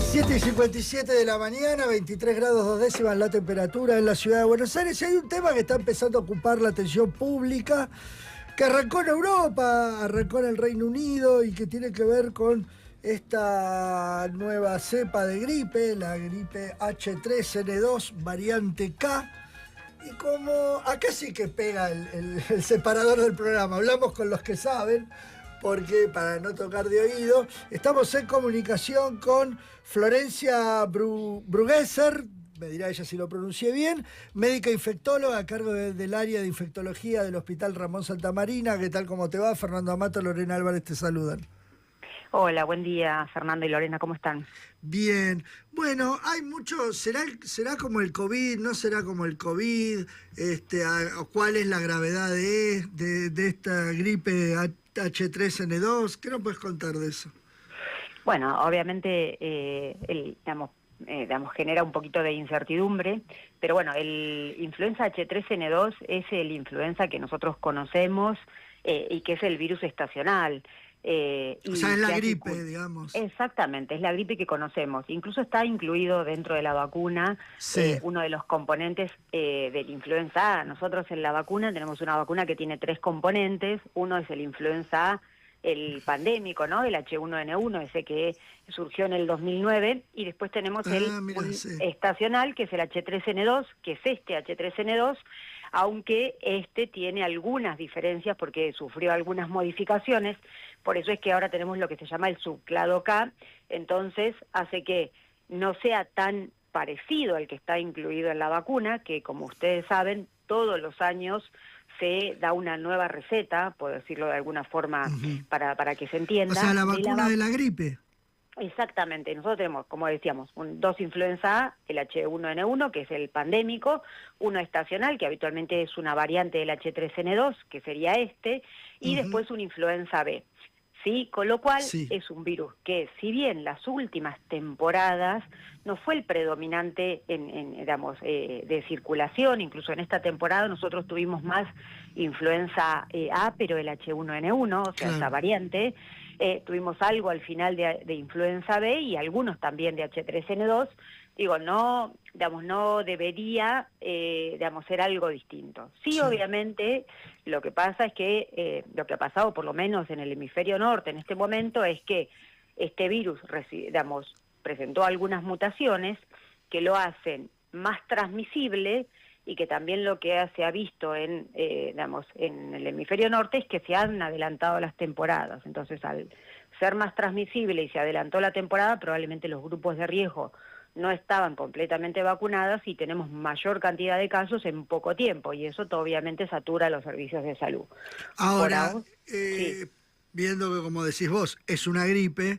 7:57 de la mañana, 23 grados 2 décimas la temperatura en la ciudad de Buenos Aires. Y hay un tema que está empezando a ocupar la atención pública, que arrancó en Europa, arrancó en el Reino Unido y que tiene que ver con esta nueva cepa de gripe, la gripe H3N2 variante K. Y como acá sí que pega el separador del programa, hablamos con los que saben, porque para no tocar de oído, estamos en comunicación con Florencia Brugueser, me dirá ella si lo pronuncié bien, médica infectóloga a cargo del área de infectología del Hospital Ramón Santamarina. ¿Qué tal, cómo te va? Fernando Amato, Lorena Álvarez te saludan. Hola, buen día, Fernando y Lorena, ¿cómo están? Bien, bueno, hay mucho, ¿será como el COVID, no será como el COVID? ¿Cuál es la gravedad de esta gripe H3N2? ¿Qué nos puedes contar de eso? Bueno, obviamente, genera un poquito de incertidumbre, pero bueno, el influenza H3N2 es el influenza que nosotros conocemos y que es el virus estacional. O sea, es la gripe, digamos. Exactamente, es la gripe que conocemos. Incluso está incluido dentro de la vacuna, sí. Uno de los componentes del influenza A. Nosotros en la vacuna tenemos una vacuna que tiene 3 componentes. Uno es el influenza A, el pandémico, ¿no? El H1N1, ese que surgió en el 2009. Y después tenemos estacional, que es el H3N2, que es este H3N2, aunque este tiene algunas diferencias porque sufrió algunas modificaciones. Por eso es que ahora tenemos lo que se llama el subclado K, entonces hace que no sea tan parecido al que está incluido en la vacuna, que como ustedes saben, todos los años se da una nueva receta, por decirlo de alguna forma, para que se entienda. O sea, la vacuna de la gripe. Exactamente, nosotros tenemos, como decíamos, dos influenza A, el H1N1, que es el pandémico, uno estacional, que habitualmente es una variante del H3N2, que sería este, y después una influenza B. ¿Sí? Con lo cual es un virus que, si bien las últimas temporadas no fue el predominante de circulación, incluso en esta temporada nosotros tuvimos más influenza A, pero el H1N1, o sea, esa variante, tuvimos algo al final de influenza B y algunos también de H3N2. Digo, no debería, ser algo distinto. Sí, obviamente, lo que pasa es que, lo que ha pasado, por lo menos en el hemisferio norte en este momento, es que este virus, presentó algunas mutaciones que lo hacen más transmisible y que también lo que se ha visto en el hemisferio norte es que se han adelantado las temporadas. Entonces, al ser más transmisible y se adelantó la temporada, probablemente los grupos de riesgo no estaban completamente vacunadas y tenemos mayor cantidad de casos en poco tiempo, y eso obviamente satura los servicios de salud. Ahora, viendo que, como decís vos, es una gripe,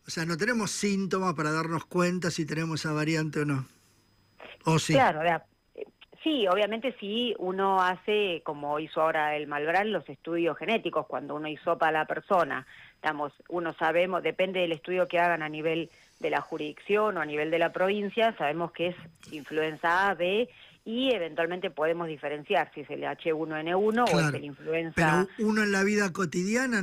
o sea, no tenemos síntomas para darnos cuenta si tenemos esa variante o no. ¿O sí? Claro, sí, obviamente sí, uno hace, como hizo ahora el Malbrán, los estudios genéticos, cuando uno hisopa a la persona, uno sabemos, depende del estudio que hagan a nivel de la jurisdicción o a nivel de la provincia, sabemos que es influenza A, B, y eventualmente podemos diferenciar si es el H1N1 o es el influenza... Pero uno en la vida cotidiana,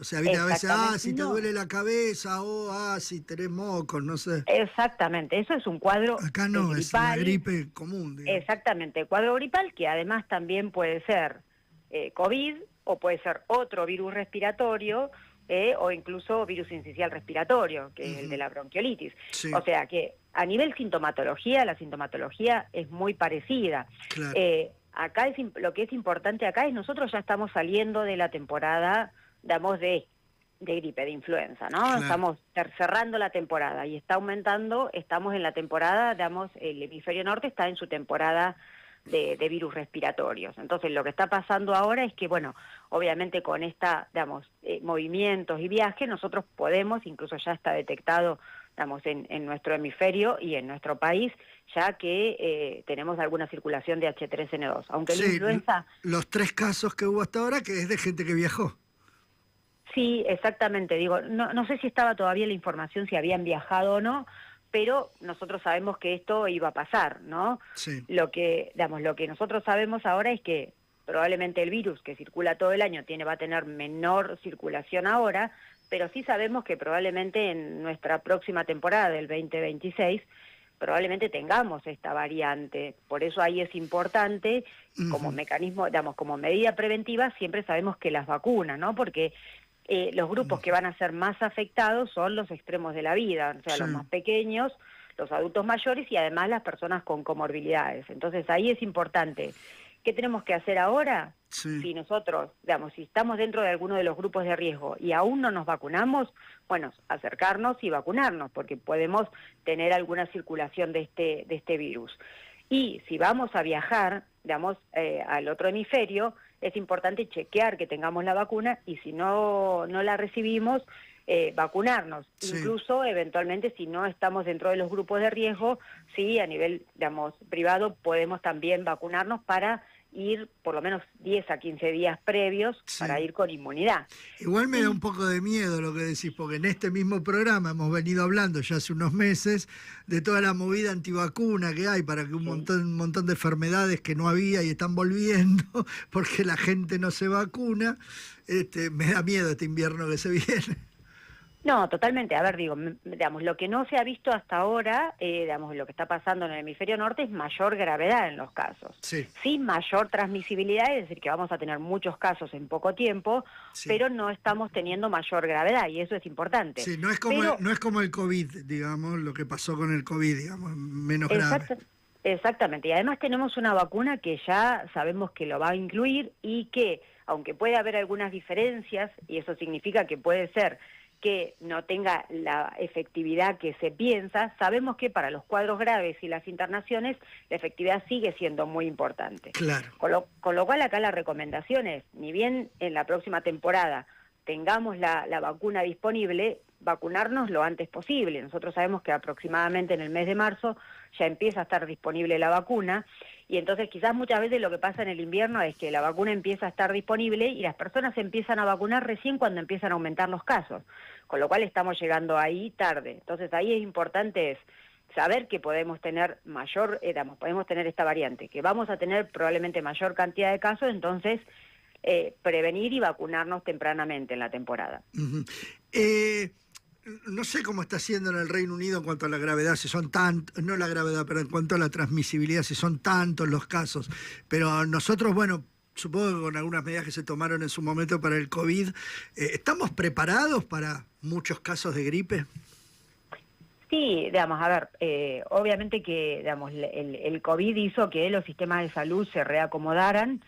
o sea, a veces, si te duele la cabeza, o si tenés mocos, no sé. Exactamente, eso es un cuadro acá no, gripal, es una gripe común, digamos. Exactamente, cuadro gripal que además también puede ser COVID o puede ser otro virus respiratorio, o incluso virus sincicial respiratorio, que es el de la bronquiolitis. O sea que a nivel sintomatología, la sintomatología es muy parecida. Claro. Acá lo que es importante acá es nosotros ya estamos saliendo de la temporada, de gripe, de influenza, ¿no? Claro. Estamos cerrando la temporada y está aumentando, estamos en la temporada, el hemisferio norte está en su temporada de virus respiratorios. Entonces, lo que está pasando ahora es que, bueno, obviamente con movimientos y viajes, nosotros podemos, incluso ya está detectado, en nuestro hemisferio y en nuestro país, ya que tenemos alguna circulación de H3N2. Aunque la influenza... Los 3 casos que hubo hasta ahora, que es de gente que viajó. Sí, exactamente. Digo, no sé si estaba todavía la información, si habían viajado o no, pero nosotros sabemos que esto iba a pasar, ¿no? Sí. Lo que nosotros sabemos ahora es que probablemente el virus que circula todo el año va a tener menor circulación ahora, pero sí sabemos que probablemente en nuestra próxima temporada del 2026 probablemente tengamos esta variante. Por eso ahí es importante, como mecanismo, digamos, como medida preventiva, siempre sabemos que las vacunas, ¿no? Porque los grupos que van a ser más afectados son los extremos de la vida, o sea, los más pequeños, los adultos mayores y además las personas con comorbilidades. Entonces ahí es importante. ¿Qué tenemos que hacer ahora? Si nosotros, digamos, si estamos dentro de alguno de los grupos de riesgo y aún no nos vacunamos, bueno, acercarnos y vacunarnos, porque podemos tener alguna circulación de este virus. Y si vamos a viajar, digamos, al otro hemisferio, es importante chequear que tengamos la vacuna y si no la recibimos, vacunarnos. Incluso, eventualmente, si no estamos dentro de los grupos de riesgo, sí, a nivel, digamos, privado, podemos también vacunarnos para ir por lo menos 10 a 15 días previos para ir con inmunidad. Igual me da un poco de miedo lo que decís, porque en este mismo programa hemos venido hablando ya hace unos meses de toda la movida antivacuna que hay para que un montón de enfermedades que no había y están volviendo porque la gente no se vacuna. Me da miedo este invierno que se viene. No, totalmente. A ver, digo, digamos, lo que no se ha visto hasta ahora, digamos, lo que está pasando en el hemisferio norte es mayor gravedad en los casos. Sí, mayor transmisibilidad, es decir, que vamos a tener muchos casos en poco tiempo, pero no estamos teniendo mayor gravedad y eso es importante. Sí, no es como el COVID, digamos, lo que pasó con el COVID, digamos, menos grave. Exactamente, y además tenemos una vacuna que ya sabemos que lo va a incluir y que, aunque puede haber algunas diferencias, y eso significa que puede ser que no tenga la efectividad que se piensa, sabemos que para los cuadros graves y las internaciones la efectividad sigue siendo muy importante. Claro. Con lo cual acá la recomendación es, ni bien en la próxima temporada tengamos la vacuna disponible, vacunarnos lo antes posible. Nosotros sabemos que aproximadamente en el mes de marzo ya empieza a estar disponible la vacuna y entonces quizás muchas veces lo que pasa en el invierno es que la vacuna empieza a estar disponible y las personas se empiezan a vacunar recién cuando empiezan a aumentar los casos, con lo cual estamos llegando ahí tarde. Entonces ahí es importante saber que podemos tener podemos tener esta variante, que vamos a tener probablemente mayor cantidad de casos, entonces prevenir y vacunarnos tempranamente en la temporada. No sé cómo está haciendo en el Reino Unido en cuanto a la gravedad, si son tantos, no la gravedad, pero en cuanto a la transmisibilidad, si son tantos los casos. Pero nosotros, bueno, supongo que con algunas medidas que se tomaron en su momento para el COVID, ¿estamos preparados para muchos casos de gripe? Sí, digamos, a ver, obviamente que digamos, el COVID hizo que los sistemas de salud se reacomodaran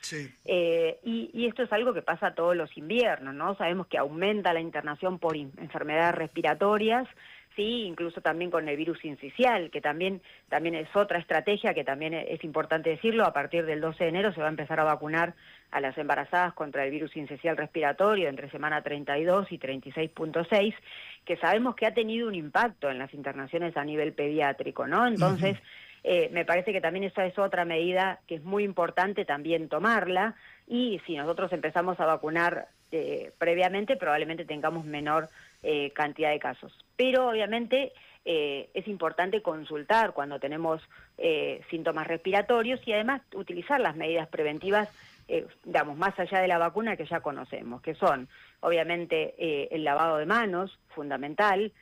y esto es algo que pasa todos los inviernos, ¿no? Sabemos que aumenta la internación por enfermedades respiratorias, sí, incluso también con el virus sincicial, que también es otra estrategia que también es importante decirlo, a partir del 12 de enero se va a empezar a vacunar a las embarazadas contra el virus sincicial respiratorio entre semana 32 y 36.6, que sabemos que ha tenido un impacto en las internaciones a nivel pediátrico, ¿no? Entonces, me parece que también esa es otra medida que es muy importante también tomarla, y si nosotros empezamos a vacunar previamente, probablemente tengamos menor cantidad de casos. Pero obviamente es importante consultar cuando tenemos síntomas respiratorios y además utilizar las medidas preventivas, digamos, más allá de la vacuna que ya conocemos, que son obviamente el lavado de manos, fundamental,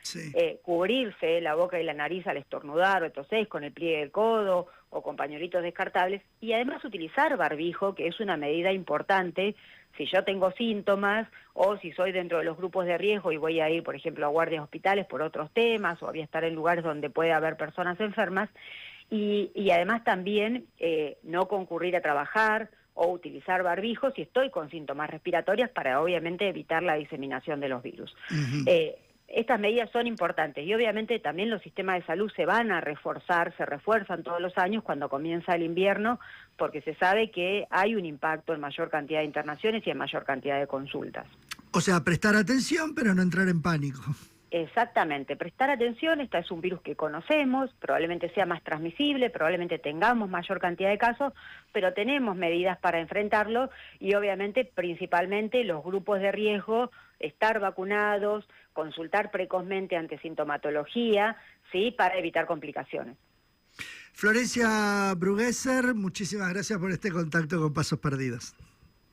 cubrirse la boca y la nariz al estornudar o toser con el pliegue del codo o con pañuelitos descartables, y además utilizar barbijo, que es una medida importante si yo tengo síntomas o si soy dentro de los grupos de riesgo y voy a ir, por ejemplo, a guardias hospitales por otros temas o voy a estar en lugares donde puede haber personas enfermas, y además también no concurrir a trabajar o utilizar barbijo si estoy con síntomas respiratorios para obviamente evitar la diseminación de los virus. Estas medidas son importantes y obviamente también los sistemas de salud se van a reforzar, se refuerzan todos los años cuando comienza el invierno, porque se sabe que hay un impacto en mayor cantidad de internaciones y en mayor cantidad de consultas. O sea, prestar atención pero no entrar en pánico. Exactamente, prestar atención, este es un virus que conocemos, probablemente sea más transmisible, probablemente tengamos mayor cantidad de casos, pero tenemos medidas para enfrentarlo y obviamente principalmente los grupos de riesgo, estar vacunados, consultar precozmente ante sintomatología, ¿sí?, para evitar complicaciones. Florencia Brugueser, muchísimas gracias por este contacto con Pasos Perdidos.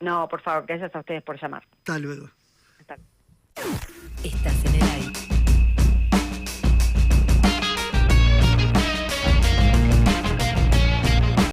No, por favor, gracias a ustedes por llamar. Hasta luego. Hasta luego. Estás